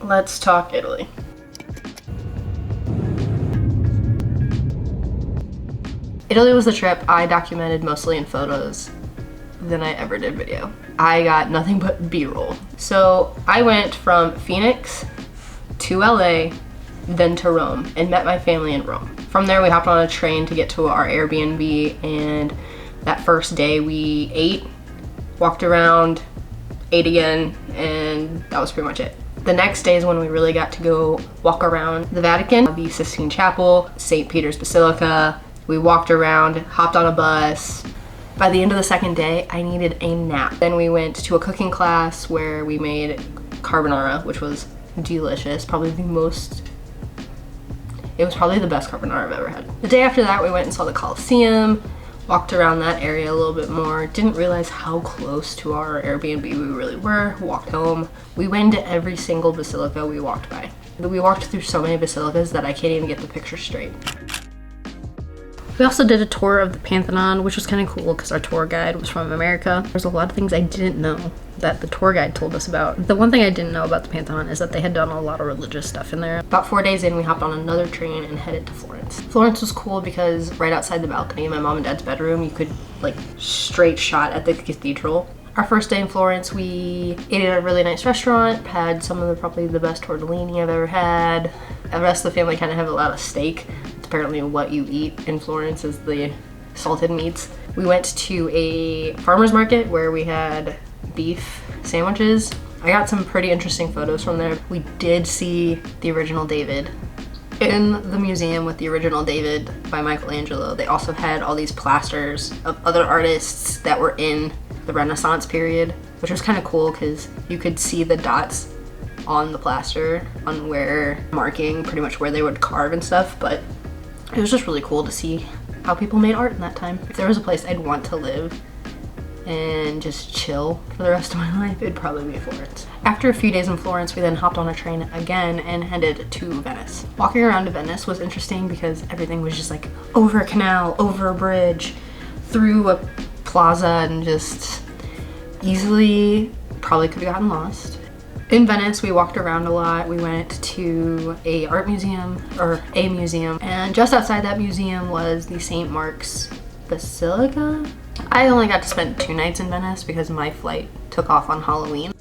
Let's talk Italy. Italy was the trip I documented mostly in photos than I ever did video. I got nothing but B-roll. So I went from Phoenix to LA, then to Rome, and met my family in Rome. From there we hopped on a train to get to our Airbnb, and that first day we ate, walked around, ate again, and that was pretty much it. The next day is when we really got to go walk around the Vatican, the Sistine Chapel, St. Peter's Basilica. We walked around, hopped on a bus. By the end of the second day, I needed a nap. Then we went to a cooking class where we made carbonara, which was delicious. It was probably the best carbonara I've ever had. The day after that, we went and saw the Colosseum, walked around that area a little bit more, didn't realize how close to our Airbnb we really were, walked home. We went to every single basilica we walked by. We walked through so many basilicas that I can't even get the picture straight. We also did a tour of the Pantheon, which was kind of cool because our tour guide was from America. There's a lot of things I didn't know that the tour guide told us about. The one thing I didn't know about the Pantheon is that they had done a lot of religious stuff in there. About 4 days in, we hopped on another train and headed to Florence. Florence was cool because right outside the balcony in my mom and dad's bedroom, you could like straight shot at the cathedral. Our first day in Florence, we ate at a really nice restaurant, had some of probably the best tortellini I've ever had. The rest of the family kind of have a lot of steak. It's apparently what you eat in Florence is the salted meats. We went to a farmer's market where we had beef sandwiches. I got some pretty interesting photos from there. We did see the original David in the museum with the original David by Michelangelo. They also had all these plasters of other artists that were in the Renaissance period, which was kind of cool because you could see the dots on the plaster on where marking pretty much where they would carve and stuff, but it was just really cool to see how people made art in that time. If there was a place I'd want to live and just chill for the rest of my life, it'd probably be Florence. After a few days in Florence, we then hopped on a train again and headed to Venice. Walking around to Venice was interesting because everything was just like over a canal, over a bridge, through a plaza, and just easily probably could have gotten lost. In Venice, we walked around a lot. We went to a museum, and just outside that museum was the St. Mark's Basilica. I only got to spend 2 nights in Venice because my flight took off on Halloween.